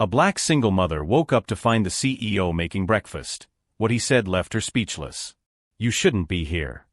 A black single mother woke up to find the CEO making breakfast. What he said left her speechless. "You shouldn't be here."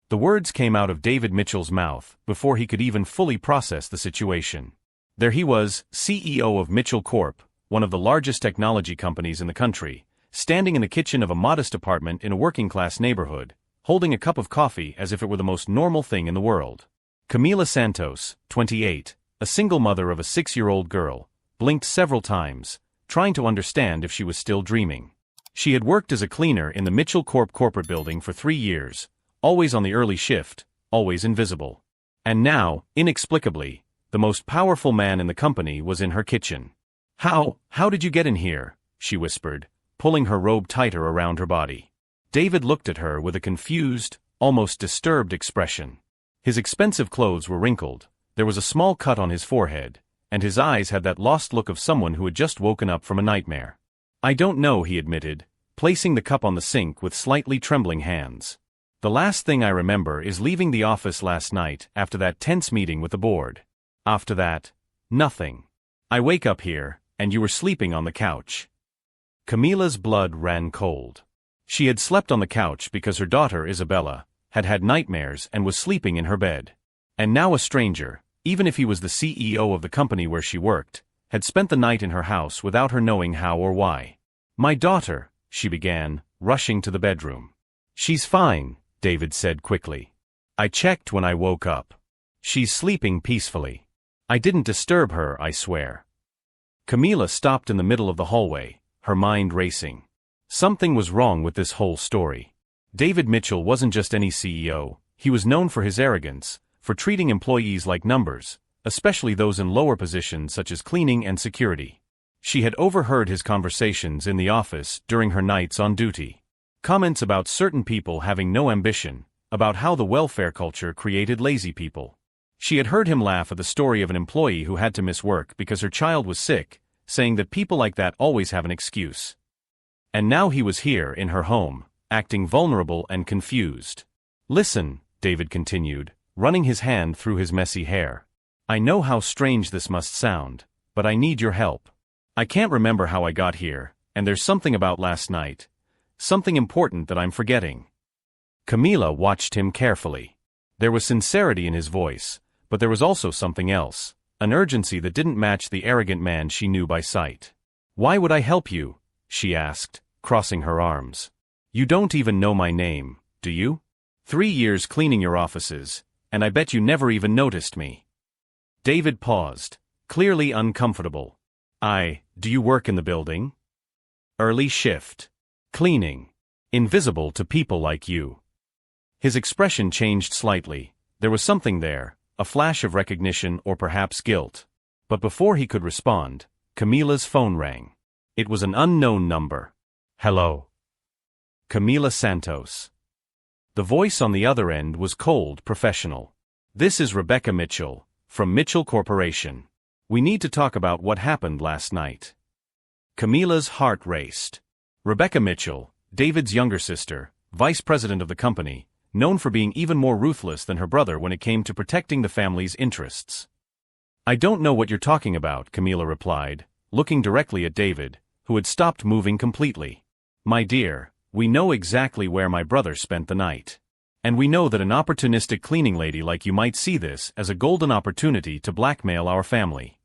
The words came out of David Mitchell's mouth before he could even fully process the situation. There he was, CEO of Mitchell Corp., one of the largest technology companies in the country, standing in the kitchen of a modest apartment in a working-class neighborhood, holding a cup of coffee as if it were the most normal thing in the world. Camila Santos, 28, a single mother of a 6-year-old girl, blinked several times, trying to understand if she was still dreaming. She had worked as a cleaner in the Mitchell Corp corporate building for 3 years, always on the early shift, always invisible. And now, inexplicably, the most powerful man in the company was in her kitchen. How did you get in here?" she whispered, pulling her robe tighter around her body. David looked at her with a confused, almost disturbed expression. His expensive clothes were wrinkled, there was a small cut on his forehead, and his eyes had that lost look of someone who had just woken up from a nightmare. "I don't know," he admitted, placing the cup on the sink with slightly trembling hands. "The last thing I remember is leaving the office last night after that tense meeting with the board. After that, nothing. I wake up here, and you were sleeping on the couch." Camila's blood ran cold. She had slept on the couch because her daughter Isabella had had nightmares and was sleeping in her bed. And now a stranger, even if he was the CEO of the company where she worked, had spent the night in her house without her knowing how or why. "My daughter," she began, rushing to the bedroom. "She's fine," David said quickly. "I checked when I woke up. She's sleeping peacefully. I didn't disturb her, I swear." Camila stopped in the middle of the hallway, her mind racing. Something was wrong with this whole story. David Mitchell wasn't just any CEO, he was known for his arrogance, for treating employees like numbers, especially those in lower positions such as cleaning and security. She had overheard his conversations in the office during her nights on duty. Comments about certain people having no ambition, about how the welfare culture created lazy people. She had heard him laugh at the story of an employee who had to miss work because her child was sick, saying that people like that always have an excuse. And now he was here in her home, acting vulnerable and confused. "Listen," David continued, running his hand through his messy hair. "I know how strange this must sound, but I need your help. I can't remember how I got here, and there's something about last night. Something important that I'm forgetting." Camila watched him carefully. There was sincerity in his voice, but there was also something else, an urgency that didn't match the arrogant man she knew by sight. "Why would I help you?" she asked, crossing her arms. "You don't even know my name, do you? 3 years cleaning your offices, and I bet you never even noticed me." David paused, clearly uncomfortable. Do you work in the building?" "Early shift. Cleaning. Invisible to people like you." His expression changed slightly. There was something there, a flash of recognition or perhaps guilt. But before he could respond, Camila's phone rang. It was an unknown number. "Hello. Camila Santos." The voice on the other end was cold, professional. "This is Rebecca Mitchell, from Mitchell Corporation. We need to talk about what happened last night." Camila's heart raced. Rebecca Mitchell, David's younger sister, vice president of the company, known for being even more ruthless than her brother when it came to protecting the family's interests. "I don't know what you're talking about," Camila replied, looking directly at David, who had stopped moving completely. "My dear, we know exactly where my brother spent the night. And we know that an opportunistic cleaning lady like you might see this as a golden opportunity to blackmail our family."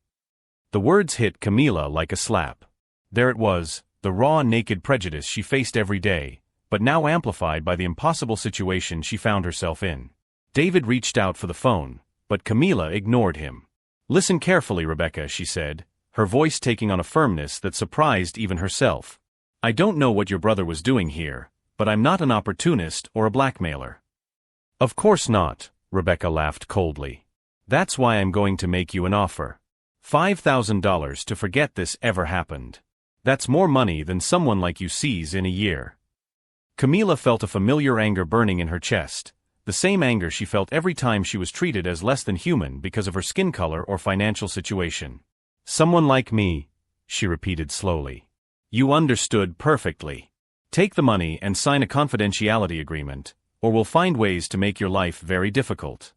The words hit Camila like a slap. There it was, the raw, naked prejudice she faced every day, but now amplified by the impossible situation she found herself in. David reached out for the phone, but Camila ignored him. "Listen carefully, Rebecca," she said, her voice taking on a firmness that surprised even herself. "I don't know what your brother was doing here, but I'm not an opportunist or a blackmailer." "Of course not," Rebecca laughed coldly. "That's why I'm going to make you an offer. $5,000 to forget this ever happened. That's more money than someone like you sees in a year." Camila felt a familiar anger burning in her chest, the same anger she felt every time she was treated as less than human because of her skin color or financial situation. "Someone like me," she repeated slowly. "You understood perfectly. Take the money and sign a confidentiality agreement, or we'll find ways to make your life very difficult."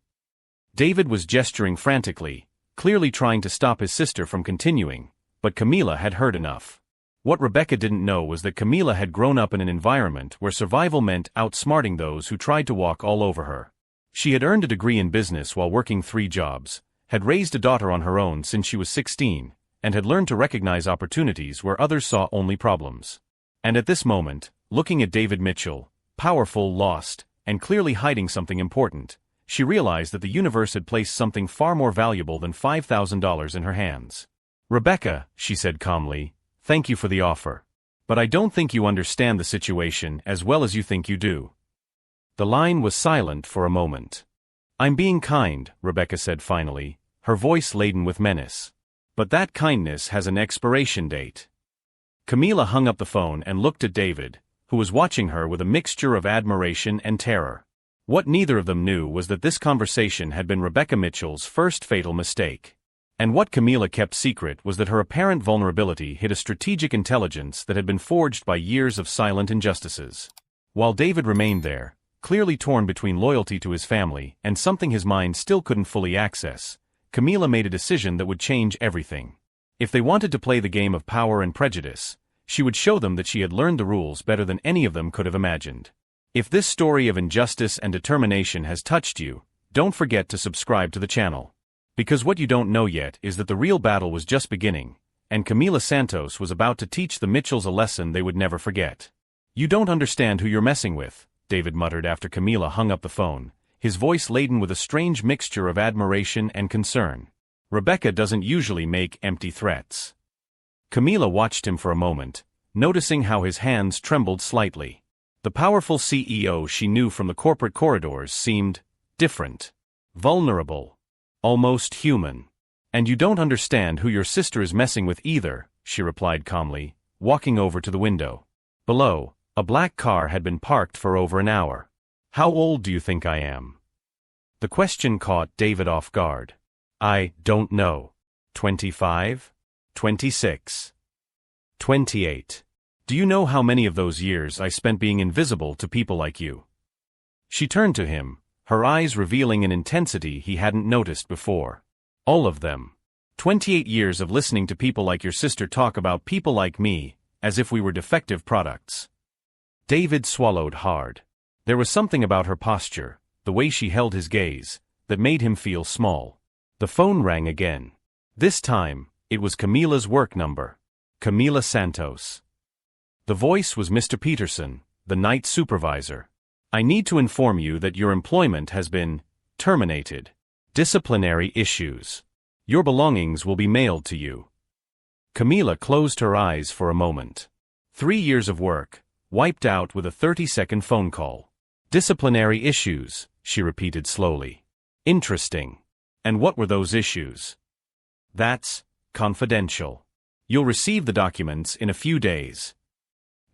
David was gesturing frantically, clearly trying to stop his sister from continuing, but Camila had heard enough. What Rebecca didn't know was that Camila had grown up in an environment where survival meant outsmarting those who tried to walk all over her. She had earned a degree in business while working 3 jobs, had raised a daughter on her own since she was 16, and had learned to recognize opportunities where others saw only problems. And at this moment, looking at David Mitchell, powerful, lost, and clearly hiding something important, she realized that the universe had placed something far more valuable than $5,000 in her hands. "Rebecca," she said calmly, "thank you for the offer. But I don't think you understand the situation as well as you think you do." The line was silent for a moment. "I'm being kind," Rebecca said finally, her voice laden with menace. "But that kindness has an expiration date." Camila hung up the phone and looked at David, who was watching her with a mixture of admiration and terror. What neither of them knew was that this conversation had been Rebecca Mitchell's first fatal mistake. And what Camila kept secret was that her apparent vulnerability hid a strategic intelligence that had been forged by years of silent injustices. While David remained there, clearly torn between loyalty to his family and something his mind still couldn't fully access, Camila made a decision that would change everything. If they wanted to play the game of power and prejudice, she would show them that she had learned the rules better than any of them could have imagined. If this story of injustice and determination has touched you, don't forget to subscribe to the channel. Because what you don't know yet is that the real battle was just beginning, and Camila Santos was about to teach the Mitchells a lesson they would never forget. "You don't understand who you're messing with," David muttered after Camila hung up the phone, his voice laden with a strange mixture of admiration and concern. "Rebecca doesn't usually make empty threats." Camila watched him for a moment, noticing how his hands trembled slightly. The powerful CEO she knew from the corporate corridors seemed different, vulnerable, almost human. "And you don't understand who your sister is messing with either," she replied calmly, walking over to the window. Below, a black car had been parked for over an hour. "How old do you think I am?" The question caught David off guard. "I don't know. 25? 26? 28? Do you know how many of those years I spent being invisible to people like you?" She turned to him, her eyes revealing an intensity he hadn't noticed before. "All of them. 28 years of listening to people like your sister talk about people like me, as if we were defective products." David swallowed hard. There was something about her posture, the way she held his gaze, that made him feel small. The phone rang again. This time, it was Camila's work number. Camila Santos. The voice was Mr. Peterson, the night supervisor. "I need to inform you that your employment has been terminated. Disciplinary issues. Your belongings will be mailed to you." Camila closed her eyes for a moment. 3 years of work, wiped out with a 30-second phone call. "Disciplinary issues," she repeated slowly. "Interesting. And what were those issues?" "That's confidential. You'll receive the documents in a few days."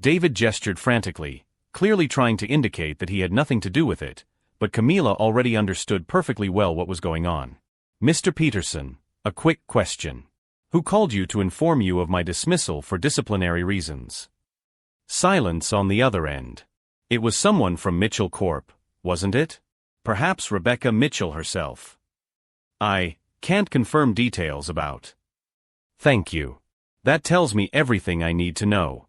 David gestured frantically, clearly trying to indicate that he had nothing to do with it, but Camila already understood perfectly well what was going on. "Mr. Peterson, a quick question. Who called you to inform you of my dismissal for disciplinary reasons?" Silence on the other end. "It was someone from Mitchell Corp., wasn't it? Perhaps Rebecca Mitchell herself." "I can't confirm details about." "Thank you. That tells me everything I need to know."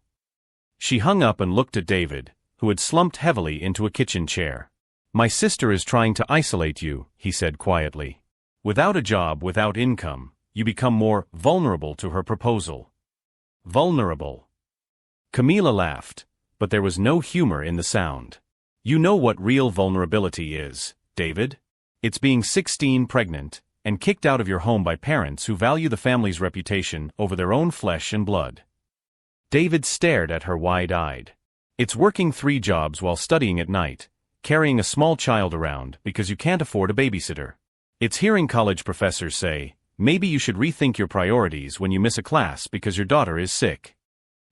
She hung up and looked at David, who had slumped heavily into a kitchen chair. "My sister is trying to isolate you," he said quietly. "Without a job, without income, you become more vulnerable to her proposal." "Vulnerable?" Camila laughed, but there was no humor in the sound. "You know what real vulnerability is, David? It's being 16 pregnant, and kicked out of your home by parents who value the family's reputation over their own flesh and blood." David stared at her wide-eyed. "It's working 3 jobs while studying at night, carrying a small child around because you can't afford a babysitter. It's hearing college professors say, maybe you should rethink your priorities when you miss a class because your daughter is sick."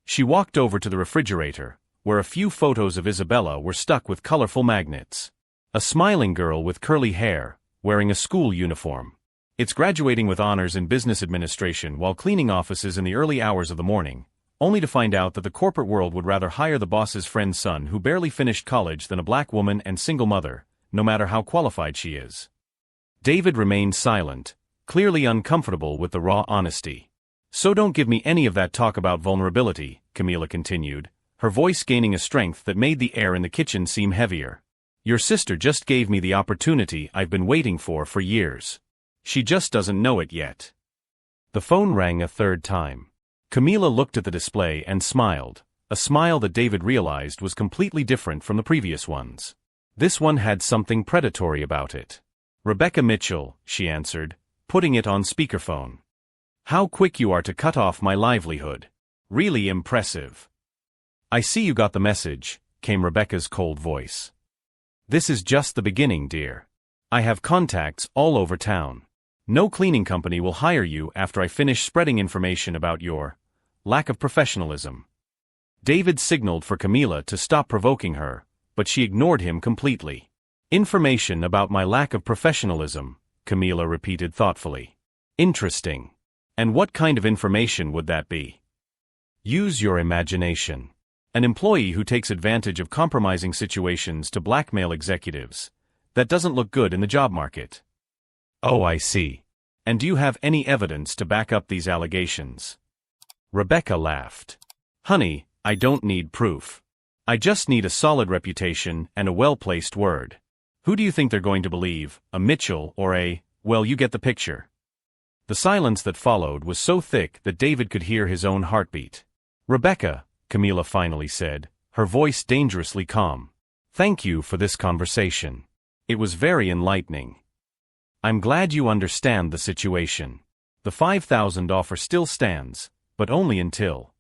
She walked over to the refrigerator, where a few photos of Isabella were stuck with colorful magnets. A smiling girl with curly hair, wearing a school uniform. It's graduating with honors in business administration while cleaning offices in the early hours of the morning, only to find out that the corporate world would rather hire the boss's friend's son who barely finished college than a black woman and single mother, no matter how qualified she is. David remained silent, clearly uncomfortable with the raw honesty. So don't give me any of that talk about vulnerability, Camila continued, her voice gaining a strength that made the air in the kitchen seem heavier. Your sister just gave me the opportunity I've been waiting for years. She just doesn't know it yet. The phone rang a third time. Camila looked at the display and smiled, a smile that David realized was completely different from the previous ones. This one had something predatory about it. Rebecca Mitchell, she answered, putting it on speakerphone. How quick you are to cut off my livelihood. Really impressive. I see you got the message, came Rebecca's cold voice. This is just the beginning, dear. I have contacts all over town. No cleaning company will hire you after I finish spreading information about your lack of professionalism. David signaled for Camila to stop provoking her, but she ignored him completely. Information about my lack of professionalism, Camila repeated thoughtfully. Interesting. And what kind of information would that be? Use your imagination. An employee who takes advantage of compromising situations to blackmail executives. That doesn't look good in the job market. Oh, I see. And do you have any evidence to back up these allegations? Rebecca laughed. Honey, I don't need proof. I just need a solid reputation and a well-placed word. Who do you think they're going to believe, a Mitchell or a, well, you get the picture. The silence that followed was so thick that David could hear his own heartbeat. Rebecca, Camila finally said, her voice dangerously calm. Thank you for this conversation. It was very enlightening. I'm glad you understand the situation. The $5,000 offer still stands, but only until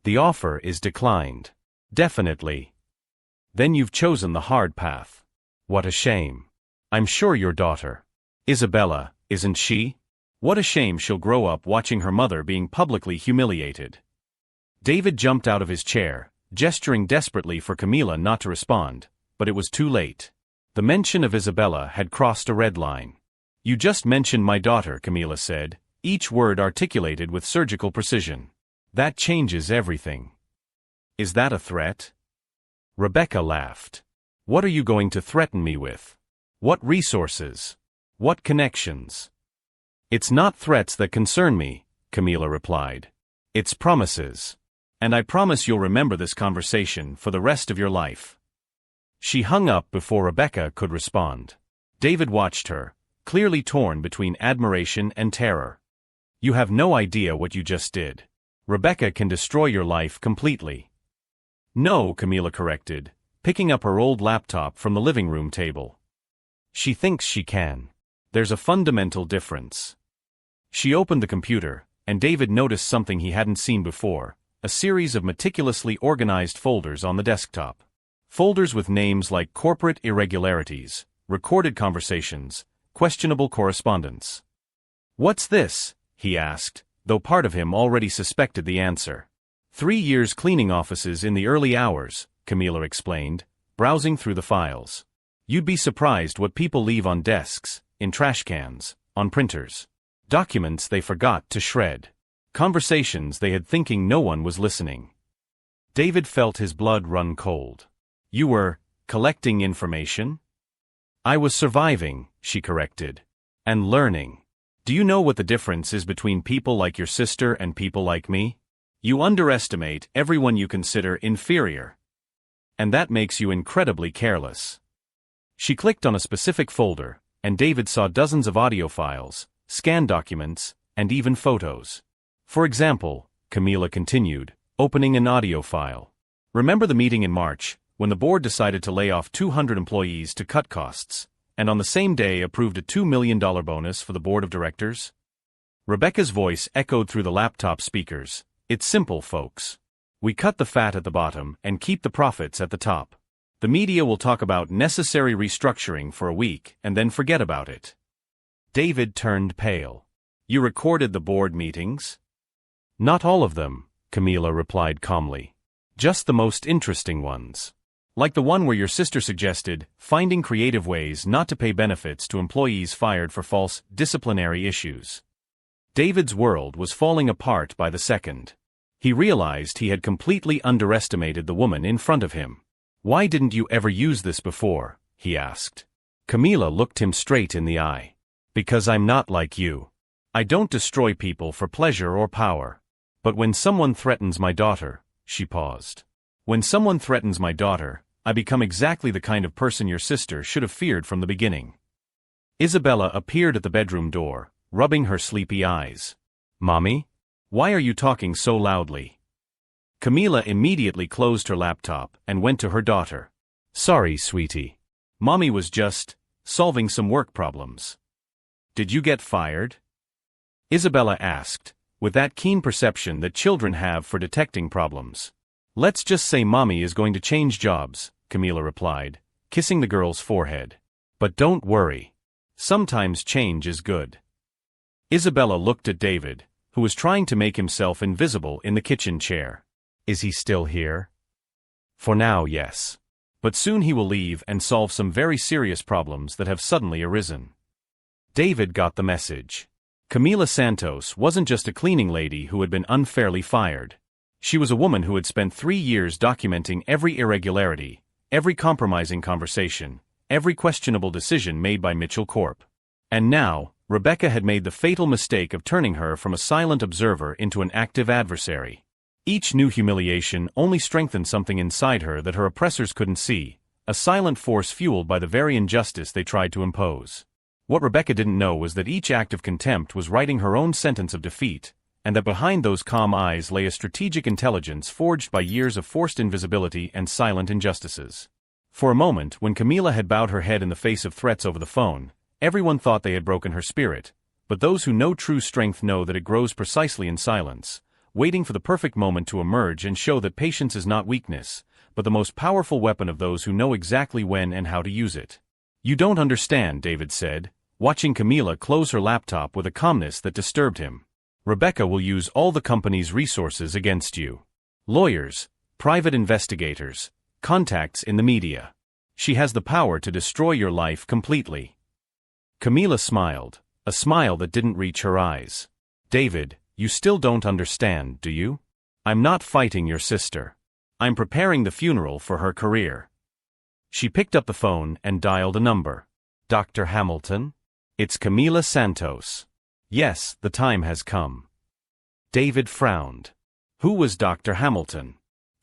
the offer is declined. Definitely. Then you've chosen the hard path. What a shame. I'm sure your daughter, Isabella, isn't she? What a shame she'll grow up watching her mother being publicly humiliated. David jumped out of his chair, gesturing desperately for Camila not to respond, but it was too late. The mention of Isabella had crossed a red line. You just mentioned my daughter, Camila said, each word articulated with surgical precision. That changes everything. Is that a threat? Rebecca laughed. What are you going to threaten me with? What resources? What connections? It's not threats that concern me, Camila replied. It's promises. And I promise you'll remember this conversation for the rest of your life. She hung up before Rebecca could respond. David watched her, clearly torn between admiration and terror. You have no idea what you just did. Rebecca can destroy your life completely. No, Camila corrected, picking up her old laptop from the living room table. She thinks she can. There's a fundamental difference. She opened the computer, and David noticed something he hadn't seen before, a series of meticulously organized folders on the desktop. Folders with names like corporate irregularities, recorded conversations, questionable correspondence. What's this? He asked, though part of him already suspected the answer. 3 years cleaning offices in the early hours, Camila explained, browsing through the files. You'd be surprised what people leave on desks, in trash cans, on printers. Documents they forgot to shred. Conversations they had thinking no one was listening. David felt his blood run cold. You were collecting information? I was surviving, she corrected. And learning. Do you know what the difference is between people like your sister and people like me? You underestimate everyone you consider inferior. And that makes you incredibly careless. She clicked on a specific folder, and David saw dozens of audio files, scanned documents, and even photos. For example, Camila continued, opening an audio file. Remember the meeting in March, when the board decided to lay off 200 employees to cut costs, and on the same day approved a $2 million bonus for the board of directors? Rebecca's voice echoed through the laptop speakers. It's simple, folks. We cut the fat at the bottom and keep the profits at the top. The media will talk about necessary restructuring for a week and then forget about it. David turned pale. You recorded the board meetings? Not all of them, Camila replied calmly. Just the most interesting ones. Like the one where your sister suggested finding creative ways not to pay benefits to employees fired for false disciplinary issues. David's world was falling apart by the second. He realized he had completely underestimated the woman in front of him. Why didn't you ever use this before? He asked. Camila looked him straight in the eye. Because I'm not like you. I don't destroy people for pleasure or power. But when someone threatens my daughter, she paused. When someone threatens my daughter, I become exactly the kind of person your sister should have feared from the beginning. Isabella appeared at the bedroom door, rubbing her sleepy eyes. Mommy? Why are you talking so loudly? Camila immediately closed her laptop and went to her daughter. Sorry, sweetie. Mommy was just solving some work problems. Did you get fired? Isabella asked, with that keen perception that children have for detecting problems. Let's just say Mommy is going to change jobs, Camila replied, kissing the girl's forehead. But don't worry. Sometimes change is good. Isabella looked at David, who was trying to make himself invisible in the kitchen chair. Is he still here? For now, yes. But soon he will leave and solve some very serious problems that have suddenly arisen. David got the message. Camila Santos wasn't just a cleaning lady who had been unfairly fired. She was a woman who had spent 3 years documenting every irregularity, every compromising conversation, every questionable decision made by Mitchell Corp. And now, Rebecca had made the fatal mistake of turning her from a silent observer into an active adversary. Each new humiliation only strengthened something inside her that her oppressors couldn't see, a silent force fueled by the very injustice they tried to impose. What Rebecca didn't know was that each act of contempt was writing her own sentence of defeat, and that behind those calm eyes lay a strategic intelligence forged by years of forced invisibility and silent injustices. For a moment, when Camila had bowed her head in the face of threats over the phone, everyone thought they had broken her spirit, but those who know true strength know that it grows precisely in silence, waiting for the perfect moment to emerge and show that patience is not weakness, but the most powerful weapon of those who know exactly when and how to use it. You don't understand, David said, watching Camila close her laptop with a calmness that disturbed him. Rebecca will use all the company's resources against you. Lawyers, private investigators, contacts in the media. She has the power to destroy your life completely. Camila smiled, a smile that didn't reach her eyes. David, you still don't understand, do you? I'm not fighting your sister. I'm preparing the funeral for her career. She picked up the phone and dialed a number. Dr. Hamilton? It's Camila Santos. Yes, the time has come. David frowned. Who was Dr. Hamilton?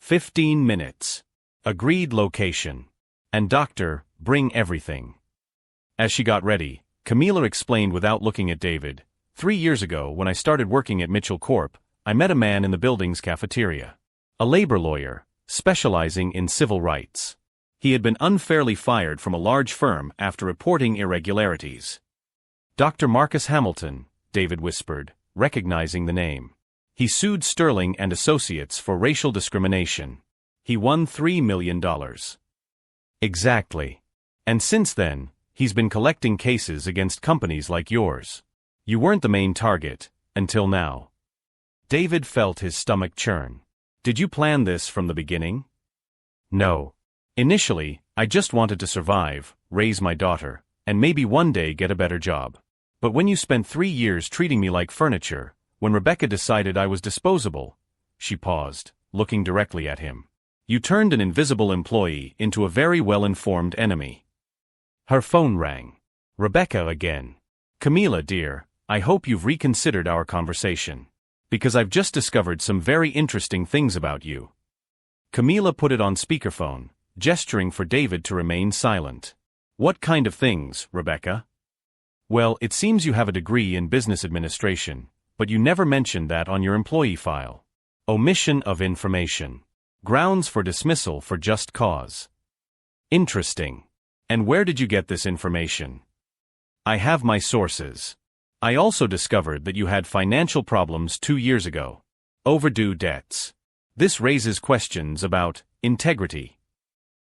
15 minutes. Agreed location. And doctor, bring everything. As she got ready, Camila explained without looking at David. 3 years ago, when I started working at Mitchell Corp., I met a man in the building's cafeteria. A labor lawyer, specializing in civil rights. He had been unfairly fired from a large firm after reporting irregularities. Dr. Marcus Hamilton, David whispered, recognizing the name. He sued Sterling and Associates for racial discrimination. He won $3 million. Exactly. And since then, he's been collecting cases against companies like yours. You weren't the main target, until now. David felt his stomach churn. Did you plan this from the beginning? No. Initially, I just wanted to survive, raise my daughter, and maybe one day get a better job. But when you spent 3 years treating me like furniture, when Rebecca decided I was disposable, she paused, looking directly at him. You turned an invisible employee into a very well-informed enemy. Her phone rang. Rebecca again. Camila, dear, I hope you've reconsidered our conversation. Because I've just discovered some very interesting things about you. Camila put it on speakerphone, gesturing for David to remain silent. What kind of things, Rebecca? Well, it seems you have a degree in business administration, but you never mentioned that on your employee file. Omission of information. Grounds for dismissal for just cause. Interesting. And where did you get this information? I have my sources. I also discovered that you had financial problems 2 years ago. Overdue debts. This raises questions about integrity.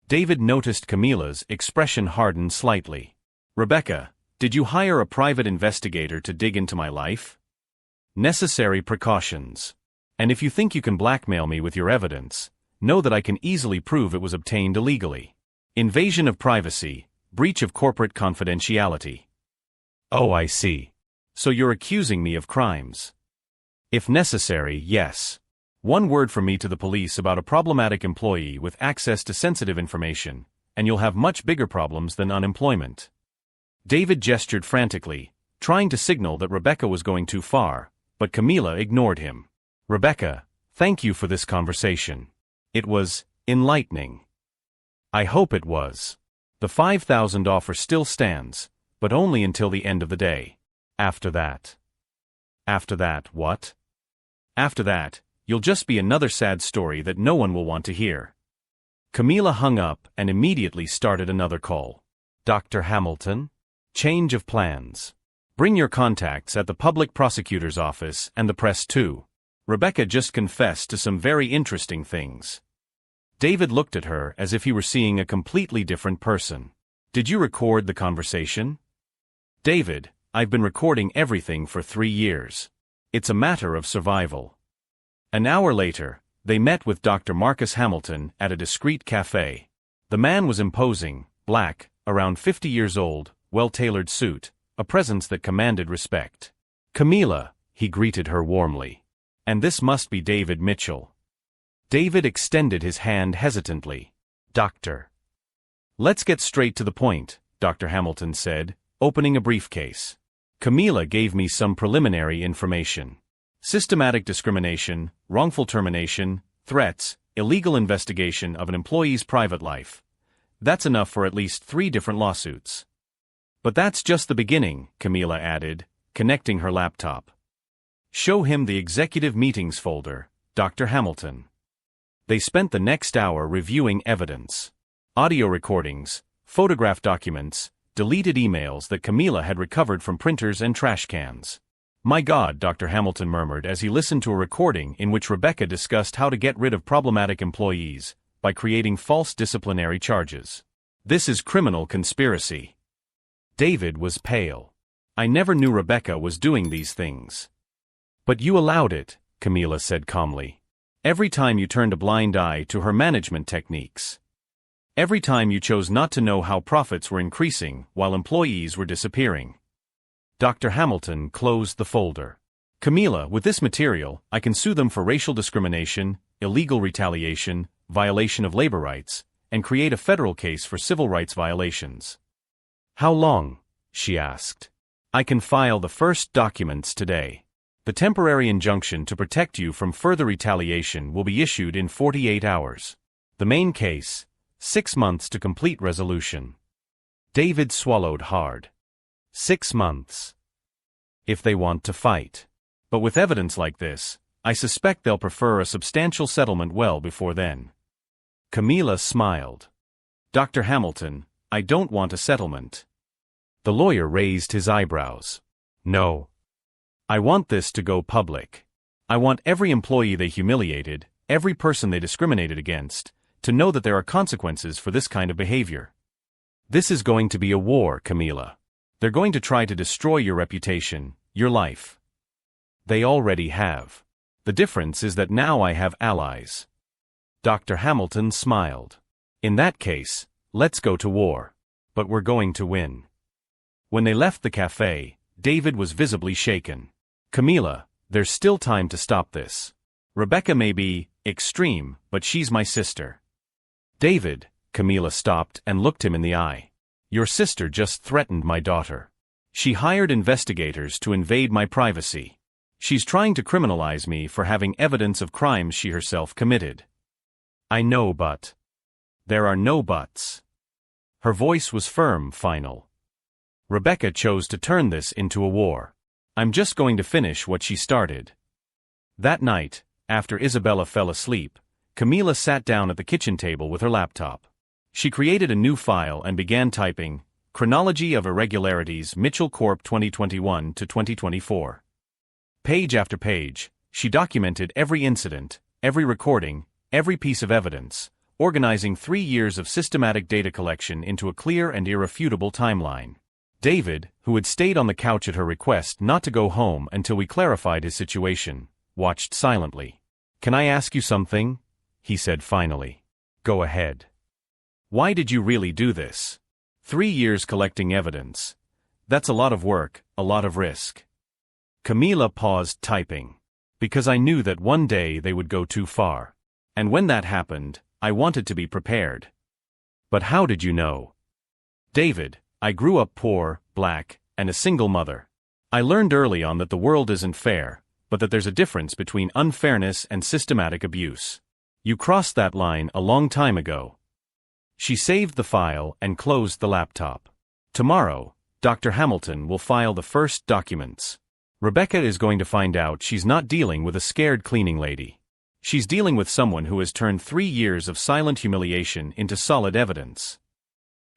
David noticed Camila's expression harden slightly. Rebecca, did you hire a private investigator to dig into my life? Necessary precautions. And if you think you can blackmail me with your evidence, know that I can easily prove it was obtained illegally. Invasion of privacy, breach of corporate confidentiality. Oh, I see. So you're accusing me of crimes. If necessary, yes. One word from me to the police about a problematic employee with access to sensitive information, and you'll have much bigger problems than unemployment. David gestured frantically, trying to signal that Rebecca was going too far, but Camila ignored him. "Rebecca, thank you for this conversation. It was enlightening." "I hope it was. The $5,000 offer still stands, but only until the end of the day. After that." "After that, what?" "After that, you'll just be another sad story that no one will want to hear." Camila hung up and immediately started another call. "Dr. Hamilton? Change of plans. Bring your contacts at the public prosecutor's office and the press too. Rebecca just confessed to some very interesting things." David looked at her as if he were seeing a completely different person. "Did you record the conversation?" "David, I've been recording everything for 3 years. It's a matter of survival." An hour later, they met with Dr. Marcus Hamilton at a discreet cafe. The man was imposing, black, around 50 years old, well-tailored suit, a presence that commanded respect. "Camila," he greeted her warmly. "And this must be David Mitchell." David extended his hand hesitantly. "Doctor." "Let's get straight to the point," Dr. Hamilton said, opening a briefcase. "Camila gave me some preliminary information. Systematic discrimination, wrongful termination, threats, illegal investigation of an employee's private life. That's enough for at least 3 different lawsuits." "But that's just the beginning," Camila added, connecting her laptop. "Show him the executive meetings folder, Dr. Hamilton." They spent the next hour reviewing evidence. Audio recordings, photograph documents, deleted emails that Camila had recovered from printers and trash cans. "My God," Dr. Hamilton murmured as he listened to a recording in which Rebecca discussed how to get rid of problematic employees by creating false disciplinary charges. "This is criminal conspiracy." David was pale. "I never knew Rebecca was doing these things." "But you allowed it," Camila said calmly. "Every time you turned a blind eye to her management techniques. Every time you chose not to know how profits were increasing while employees were disappearing." Dr. Hamilton closed the folder. "Camila, with this material, I can sue them for racial discrimination, illegal retaliation, violation of labor rights, and create a federal case for civil rights violations." "How long?" she asked. "I can file the first documents today. The temporary injunction to protect you from further retaliation will be issued in 48 hours. The main case, 6 months to complete resolution." David swallowed hard. 6 months. If they want to fight. But with evidence like this, I suspect they'll prefer a substantial settlement well before then. Camila smiled. "Dr. Hamilton, I don't want a settlement." The lawyer raised his eyebrows. "No. I want this to go public. I want every employee they humiliated, every person they discriminated against, to know that there are consequences for this kind of behavior. This is going to be a war, Camila. They're going to try to destroy your reputation, your life. They already have. The difference is that now I have allies." Dr. Hamilton smiled. "In that case, let's go to war. But we're going to win." When they left the cafe, David was visibly shaken. "Camila, there's still time to stop this. Rebecca may be extreme, but she's my sister." "David," Camila stopped and looked him in the eye. "Your sister just threatened my daughter. She hired investigators to invade my privacy. She's trying to criminalize me for having evidence of crimes she herself committed." "I know, but..." "There are no buts." Her voice was firm, final. "Rebecca chose to turn this into a war. I'm just going to finish what she started." That night, after Isabella fell asleep, Camila sat down at the kitchen table with her laptop. She created a new file and began typing, "Chronology of Irregularities Mitchell Corp 2021 to 2024. Page after page, she documented every incident, every recording, every piece of evidence, organizing 3 years of systematic data collection into a clear and irrefutable timeline. David, who had stayed on the couch at her request not to go home until we clarified his situation, watched silently. "Can I ask you something?" he said finally. "Go ahead." "Why did you really do this? 3 years collecting evidence. That's a lot of work, a lot of risk." Camila paused typing. "Because I knew that one day they would go too far. And when that happened, I wanted to be prepared." "But how did you know?" "David, I grew up poor, black, and a single mother. I learned early on that the world isn't fair, but that there's a difference between unfairness and systematic abuse. You crossed that line a long time ago. She saved the file and closed the laptop. Tomorrow, Dr. Hamilton will file the first documents. Rebecca is going to find out she's not dealing with a scared cleaning lady. She's dealing with someone who has turned 3 years of silent humiliation into solid evidence.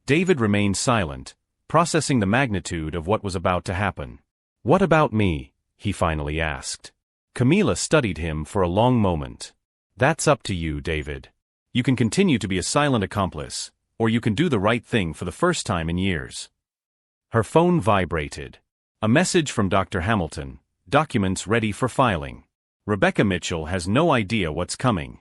David remained silent, processing the magnitude of what was about to happen. "What about me?" he finally asked. Camila studied him for a long moment. "That's up to you, David. You can continue to be a silent accomplice, or you can do the right thing for the first time in years." Her phone vibrated. A message from Dr. Hamilton, "Documents ready for filing. Rebecca Mitchell has no idea what's coming."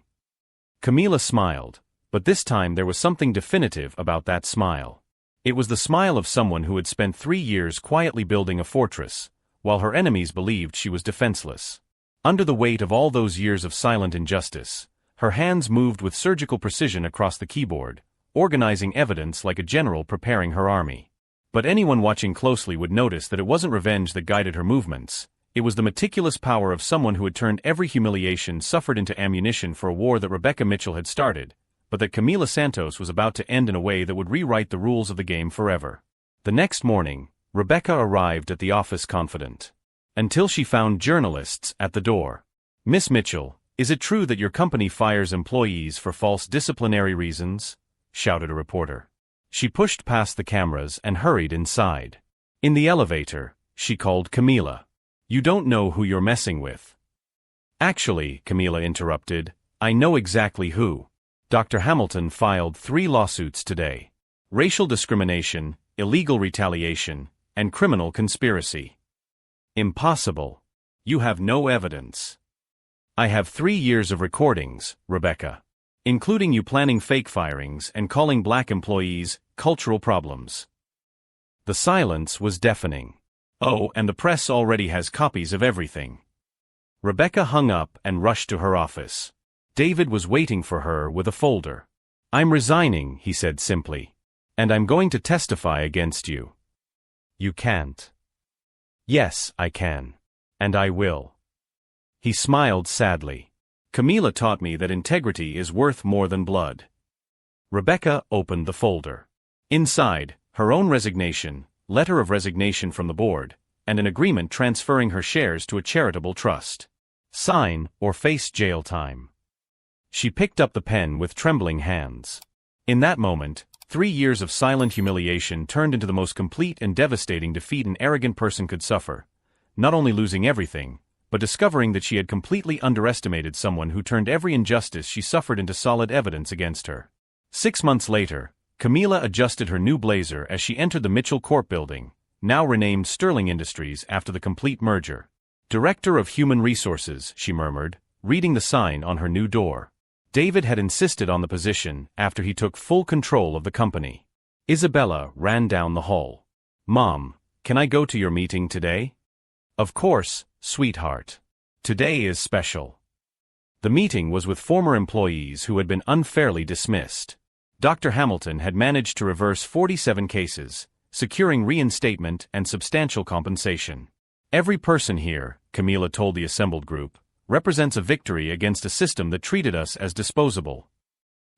Camila smiled, but this time there was something definitive about that smile. It was the smile of someone who had spent 3 years quietly building a fortress, while her enemies believed she was defenseless. Under the weight of all those years of silent injustice, her hands moved with surgical precision across the keyboard, organizing evidence like a general preparing her army. But anyone watching closely would notice that it wasn't revenge that guided her movements. It was the meticulous power of someone who had turned every humiliation suffered into ammunition for a war that Rebecca Mitchell had started, but that Camila Santos was about to end in a way that would rewrite the rules of the game forever. The next morning, Rebecca arrived at the office confident. Until she found journalists at the door. "Miss Mitchell, is it true that your company fires employees for false disciplinary reasons?" shouted a reporter. She pushed past the cameras and hurried inside. In the elevator, she called Camila. "You don't know who you're messing with." "Actually," Camila interrupted, "I know exactly who. Dr. Hamilton filed 3 lawsuits today. Racial discrimination, illegal retaliation, and criminal conspiracy." "Impossible. You have no evidence." "I have 3 years of recordings, Rebecca. Including you planning fake firings and calling black employees cultural problems." The silence was deafening. "Oh, and the press already has copies of everything." Rebecca hung up and rushed to her office. David was waiting for her with a folder. "I'm resigning," he said simply. "And I'm going to testify against you." "You can't." "Yes, I can. And I will." He smiled sadly. "Camila taught me that integrity is worth more than blood." Rebecca opened the folder. Inside, her own resignation, letter of resignation from the board, and an agreement transferring her shares to a charitable trust. Sign, or face jail time. She picked up the pen with trembling hands. In that moment, 3 years of silent humiliation turned into the most complete and devastating defeat an arrogant person could suffer, not only losing everything, but discovering that she had completely underestimated someone who turned every injustice she suffered into solid evidence against her. 6 months later, Camila adjusted her new blazer as she entered the Mitchell Corp building, now renamed Sterling Industries after the complete merger. "Director of Human Resources," she murmured, reading the sign on her new door. David had insisted on the position after he took full control of the company. Isabella ran down the hall. "Mom, can I go to your meeting today?" "Of course, sweetheart. Today is special." The meeting was with former employees who had been unfairly dismissed. Dr. Hamilton had managed to reverse 47 cases, securing reinstatement and substantial compensation. "Every person here," Camila told the assembled group, "represents a victory against a system that treated us as disposable."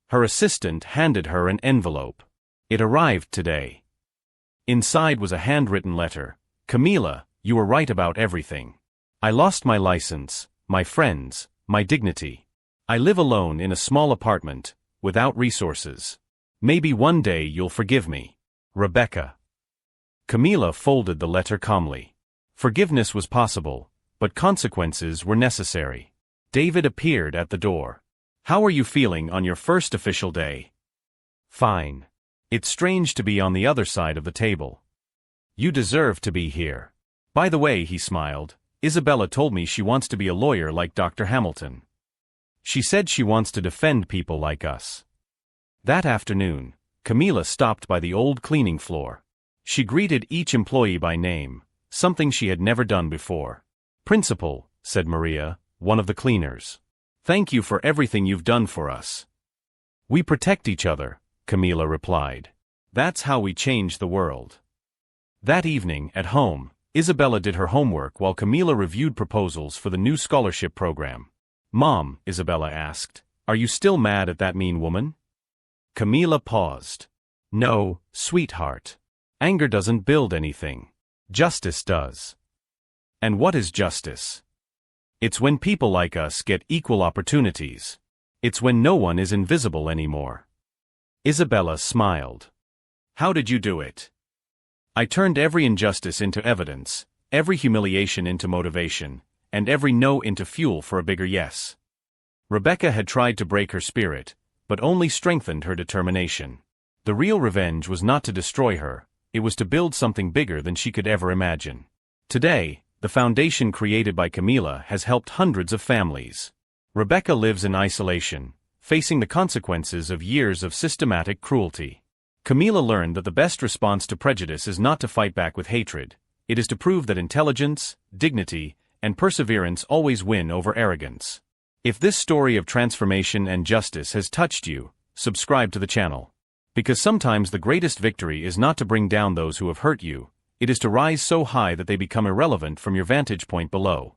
Her assistant handed her an envelope. It arrived today. Inside was a handwritten letter. "Camila, you were right about everything. I lost my license, my friends, my dignity. I live alone in a small apartment, without resources. Maybe one day you'll forgive me. Rebecca." Camila folded the letter calmly. Forgiveness was possible, but consequences were necessary. David appeared at the door. "How are you feeling on your first official day?" "Fine. It's strange to be on the other side of the table." "You deserve to be here. By the way," he smiled, "Isabella told me she wants to be a lawyer like Dr. Hamilton. She said she wants to defend people like us." That afternoon, Camila stopped by the old cleaning floor. She greeted each employee by name, something she had never done before. "Principal," said Maria, one of the cleaners. "Thank you for everything you've done for us." "We protect each other," Camila replied. "That's how we change the world." That evening, at home, Isabella did her homework while Camila reviewed proposals for the new scholarship program. "Mom," Isabella asked, "are you still mad at that mean woman?" Camila paused. "No, sweetheart. Anger doesn't build anything. Justice does." "And what is justice?" "It's when people like us get equal opportunities. It's when no one is invisible anymore." Isabella smiled. "How did you do it?" "I turned every injustice into evidence, every humiliation into motivation, and every no into fuel for a bigger yes." Rebecca had tried to break her spirit, but only strengthened her determination. The real revenge was not to destroy her, it was to build something bigger than she could ever imagine. Today, the foundation created by Camila has helped hundreds of families. Rebecca lives in isolation, facing the consequences of years of systematic cruelty. Camila learned that the best response to prejudice is not to fight back with hatred, it is to prove that intelligence, dignity, and perseverance always win over arrogance. If this story of transformation and justice has touched you, subscribe to the channel. Because sometimes the greatest victory is not to bring down those who have hurt you, it is to rise so high that they become irrelevant from your vantage point below.